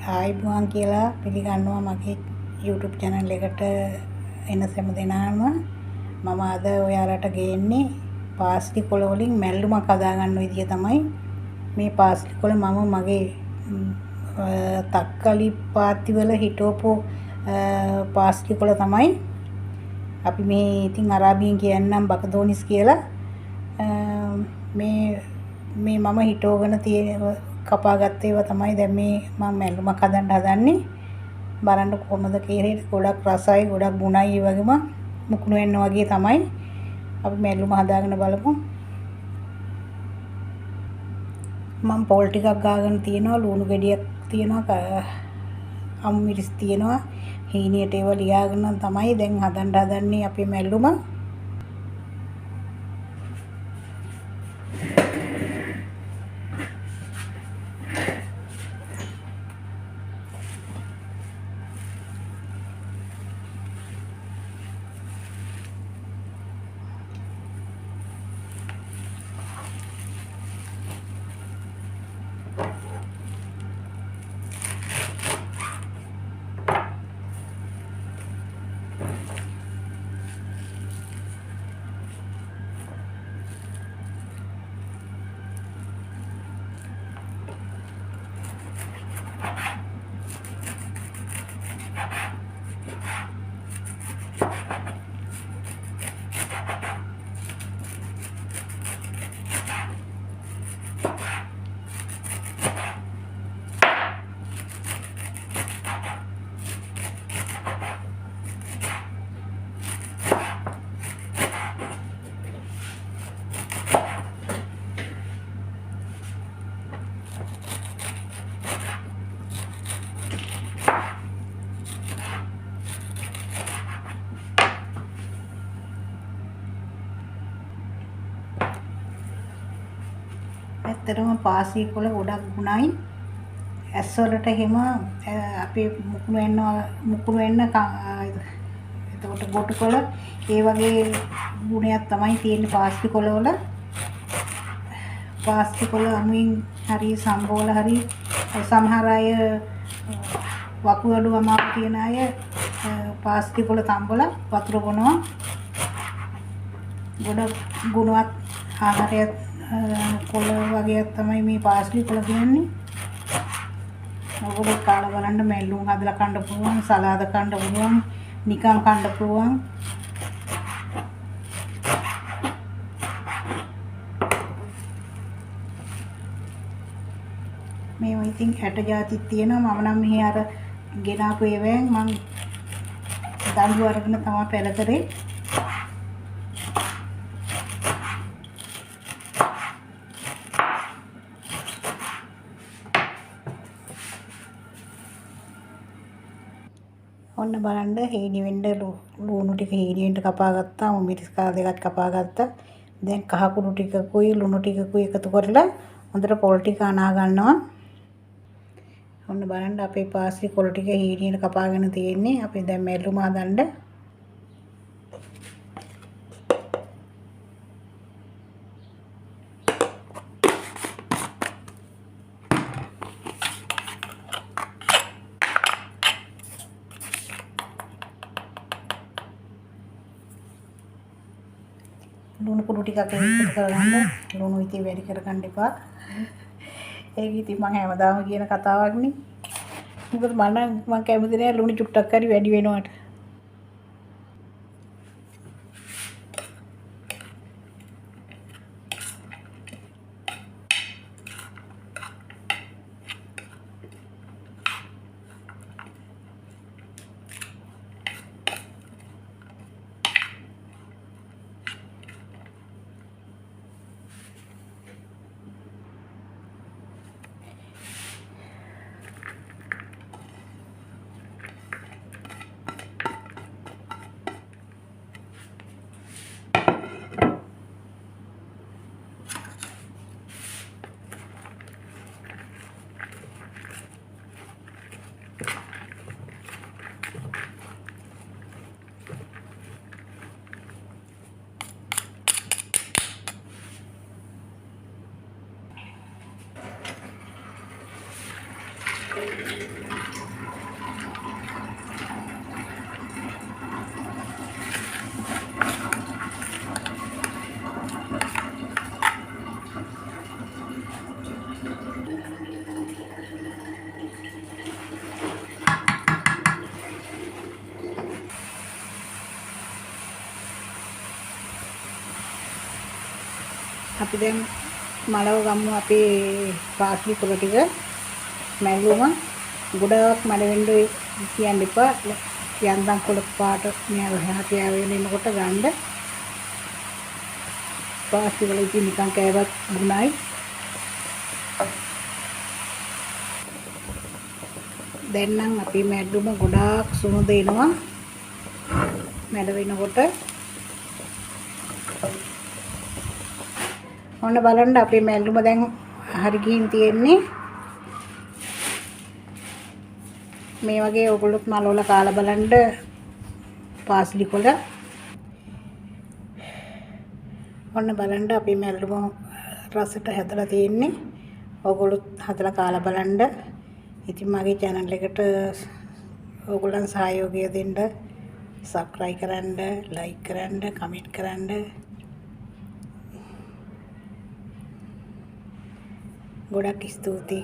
ආයිබුවන් කියලා පිළිගන්නවා මගේ YouTube channel එකට එන සෑම දෙනාම මම අද ඔයාලට ගේන්නේ පාස්ලි කොළ වලින් මැල්ලුමක් හදා ගන්න විදිය තමයි මේ පාස්ලි කොළ මම මගේ තක්කලි පාත්ති වල හිටවපු පාස්ලි කොළ තමයි අපි මේ ඉතින් අරාබියෙන් කියන්නම් බකදෝනිස් කියලා මේ මම හිටවගෙන තියෙන කපාගත්ත ඒවා තමයි දැන් මේ මම මැල්ලුමක් හදන්න හදන්නේ බලන්න කොහොමද කියලා ගොඩක් රසයි ගොඩක් ගුණයි ඒ වගේම මුකුණු වෙන්න වගේ තමයි අපි මැල්ලුම හදාගෙන බලමු මම පොල් ටිකක් ගාගෙන තියෙනවා ලුණු ගෙඩියක් තියෙනවා අමු මිරිස් තියෙනවා හීනියට ඒව ලියාගෙන තමයි දැන් හදන්නේ අපේ මැල්ලුම ඇත්තටම පාස්ලි කොළ ගොඩක් ගුණයි ඇස් වලට එහෙම අපේ මුකුණු වෙන්න එතකොට ගොටු කොළ ඒ වගේ ගුණයක් තමයි තියෙන්නේ පාස්ලි කොළ වල පාස්ලි කොළ අමුින් හරි සම්බෝල හරි සමහර අය වකුගඩු අමාරු තියෙන අය පාස්ලි කොළ තම්බල වතුර බොනවා ගොඩක් ගුණවත් ආහාරයක් කොළ වගේක් තමයි මේ පාස්ලි කොළ කියන්නේ. ඔයගොල්ලෝ කාලා බලන්න මැල්ලුම් හදලා කන්න පුළුවන්, සලාද කන්න පුළුවන්, නිකන් කන්න පුළුවන්. මේ ඉතින් ඇට జాතිත් තියෙනවා. මම නම් මෙහි අර ගෙනාපු ඒවෙන් මම දඬු අරගෙන තමයි පෙළ කරේ. ඔන්න බලන්න හීනි වෙන්න ලුණු ටික හීනි වෙන්න කපා ගත්තා මිරිස් කා දෙකක් කපා ගත්තා දැන් කහ කුඩු ටිකකුයි ලුණු ටිකකුයි එකතු කරලා හොඳට පොල් ටික අනා ගන්නවා ඔන්න බලන්න අපේ පාස්ලි කොළ ටික හීනි වෙන්න කපාගෙන තියෙන්නේ අපි දැන් මැල්ලුම හදන්න ලුණු කුඩු ටිකක් එකතු කරගන්න ලුණු ඉතින් වැඩි කරගන්න එපා ඒක ඉතින් මම හැමදාම කියන කතාවක් නේ මොකද මම කැමති නෑ ලුණු චුට්ටක් හරි වැඩි වෙනවට අපි දැන් මලව ගමු අපේ පාස්ලි කුල ටික මැල්ලුම ගොඩක් මඩ වෙන්න කියන්න එපා. යන්තම් කුල පාට මෙයා හැටියා වෙනකොට ගන්න. පාස්ලි වල ඉතින් නිකන් කෑවත් ගුණයි. දැන් නම් අපි මැල්ලුම ගොඩාක් සුවඳ එනවා. මැඩ වෙනකොට ඔන්න බලන්න අපේ මැල්ලුම දැන් හරි ගිහින් තියෙන්නේ. මේ වගේ ඔයගොල්ලොත් මල වල කාලා බලන්න පාස්ලි කොළ. ඔන්න බලන්න අපේ මැල්ලුම රසට හැදලා තියෙන්නේ. ඔයගොල්ලොත් හදලා කාලා බලන්න. ඉතින් මගේ channel එකට ඔයගොල්ලන් සහයෝගය දෙන්න. subscribe කරන්න, like කරන්න, comment කරන්න. ගොඩක් ස්තුතියි.